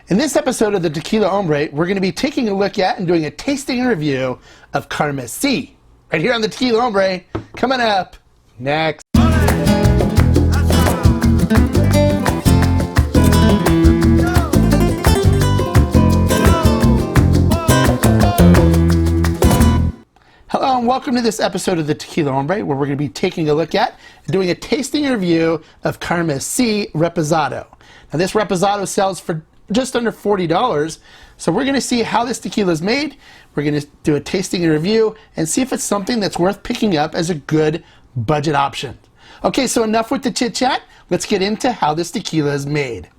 In this episode of the Tequila Hombre, we're going to be taking a look at and doing a tasting review of Carmessi. Right here on the Tequila Hombre, coming up next. Hello and welcome to this episode of the Tequila Hombre, where we're going to be taking a look at and doing a tasting review of Carmessi Reposado. Now this Reposado sells for just under $40, so we're going to see how this tequila is made. We're going to do a tasting and review and see if it's something that's worth picking up as a good budget option. Okay, so enough with the chit chat. Let's get into how this tequila is made.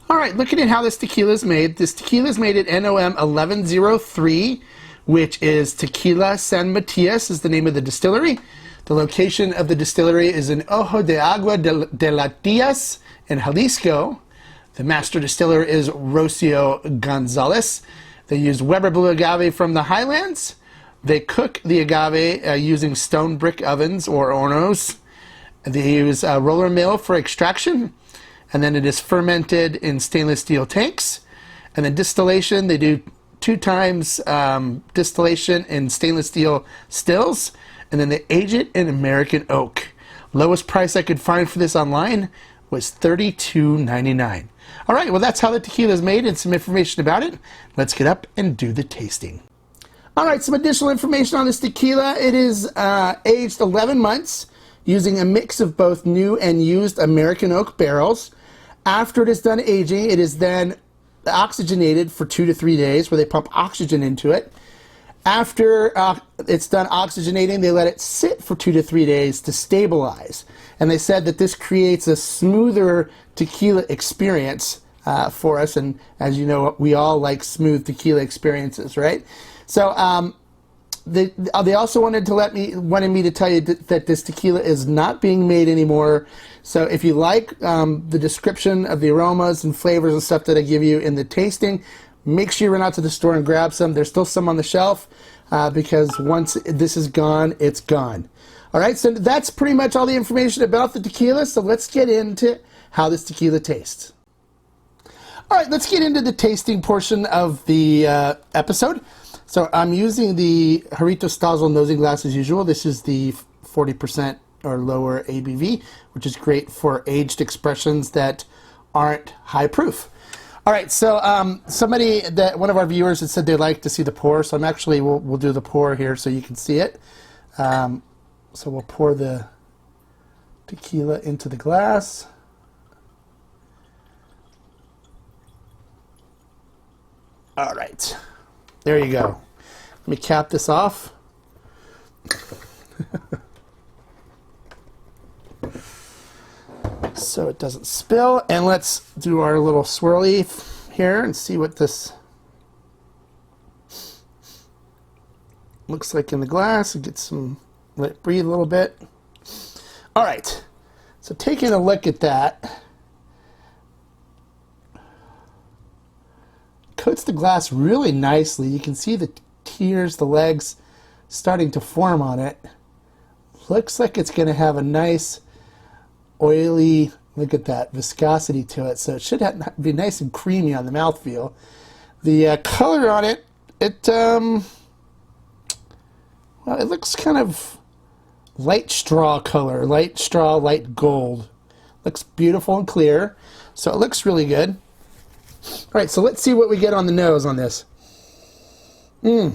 All right, looking at how this tequila is made. This tequila is made at NOM 1103, which is Tequila San Matias is the name of the distillery. The location of the distillery is in Ojo de Agua de las Tias in Jalisco. The master distiller is Rocio Gonzalez. They use Weber Blue Agave from the Highlands. They cook the agave using stone brick ovens or hornos. They use a roller mill for extraction, and then it is fermented in stainless steel tanks. And then distillation, they do 2 times distillation in stainless steel stills, and then they age it in American oak. Lowest price I could find for this online was $32.99. All right, well, that's how the tequila is made and some information about it. Let's get up and do the tasting. All right, some additional information on this tequila. It is aged 11 months using a mix of both new and used American oak barrels. After it is done aging, it is then oxygenated for 2 to 3 days, where they pump oxygen into it. After it's done oxygenating, they let it sit for 2 to 3 days to stabilize. And they said that this creates a smoother tequila experience for us. And as you know, we all like smooth tequila experiences, right? So they also wanted me to tell you that this tequila is not being made anymore. So if you like the description of the aromas and flavors and stuff that I give you in the tasting, make sure you run out to the store and grab some. There's still some on the shelf because once this is gone, it's gone. All right, so that's pretty much all the information about the tequila. So let's get into how this tequila tastes. All right, let's get into the tasting portion of the episode. So I'm using the Jarrito Stazel nosing glass as usual. This is the 40% or lower ABV, which is great for aged expressions that aren't high proof. All right, so one of our viewers had said they'd like to see the pour, so we'll do the pour here so you can see it. So we'll pour the tequila into the glass. All right, there you go. Let me cap this off. So it doesn't spill, and let's do our little swirly here and see what this looks like in the glass. And let it breathe a little bit. All right, so taking a look at that, coats the glass really nicely. You can see the tears, the legs starting to form on it. Looks like it's going to have a nice oily, look at that, viscosity to it. So it should be nice and creamy on the mouthfeel. The color on it, well, it looks kind of light straw color, light straw, light gold. Looks beautiful and clear. So it looks really good. All right, so let's see what we get on the nose on this. Oh,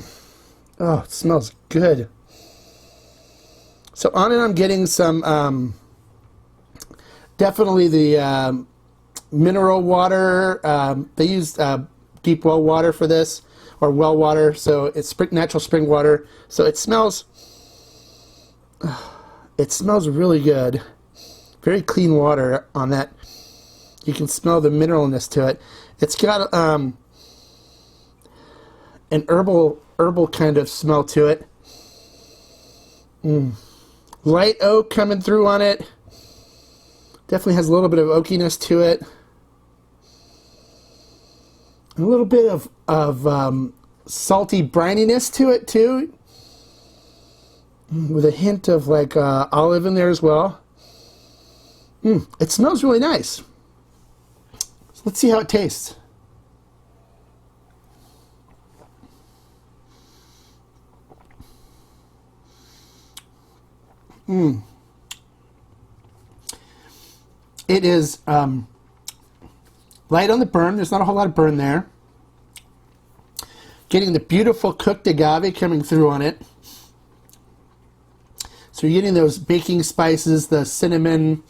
it smells good. So on it, I'm getting some, definitely the mineral water. They use deep well water for this, or well water, so it's natural spring water. So it smells really good. Very clean water on that. You can smell the mineralness to it. It's got an herbal kind of smell to it. Light oak coming through on it. Definitely has a little bit of oakiness to it. A little bit of salty brininess to it too, with a hint of like olive in there as well. It smells really nice. So let's see how it tastes. It is light on the burn. There's not a whole lot of burn there. Getting the beautiful cooked agave coming through on it. So you're getting those baking spices, the cinnamon,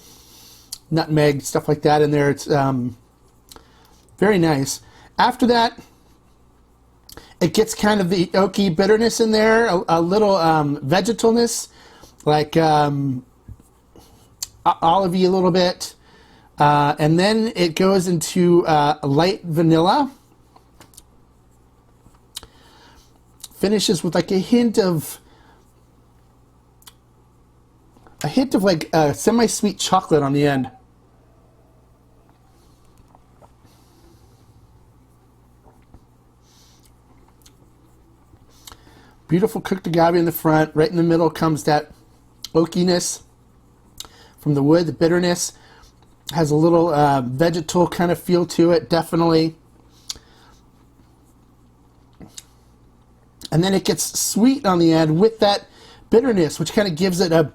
nutmeg, stuff like that in there. It's very nice. After that, it gets kind of the oaky bitterness in there, a little vegetalness, like olivey a little bit. And then it goes into light vanilla. Finishes with like a hint of like semi-sweet chocolate on the end. Beautiful cooked agave in the front. Right in the middle comes that oakiness from the wood, the bitterness. Has a little vegetal kind of feel to it, definitely. And then it gets sweet on the end with that bitterness, which kind of gives it a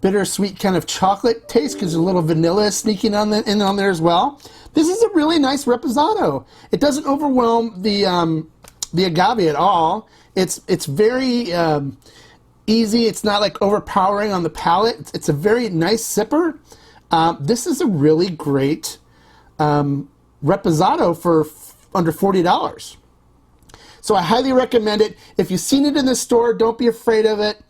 bittersweet kind of chocolate taste because there's a little vanilla sneaking in on there as well. This is a really nice reposado. It doesn't overwhelm the agave at all. It's very easy. It's not like overpowering on the palate. It's a very nice sipper. This is a really great reposado for under $40. So I highly recommend it. If you've seen it in the store, don't be afraid of it.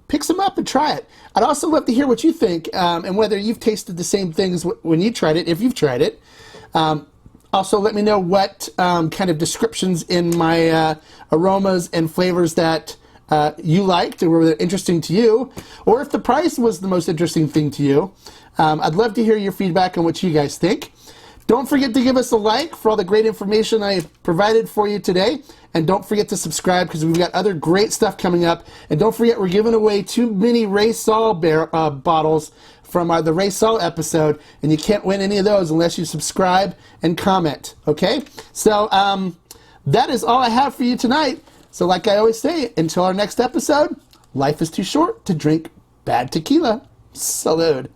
Pick some up and try it. I'd also love to hear what you think and whether you've tasted the same things when you tried it, if you've tried it. Also, let me know what kind of descriptions in my aromas and flavors that you liked or were interesting to you, or if the price was the most interesting thing to you. I'd love to hear your feedback on what you guys think. Don't forget to give us a like for all the great information I provided for you today. And don't forget to subscribe because we've got other great stuff coming up. And don't forget, we're giving away 2 mini Ray Sol bottles from the Ray Sol episode. And you can't win any of those unless you subscribe and comment. Okay? So that is all I have for you tonight. So like I always say, until our next episode, life is too short to drink bad tequila. Salud.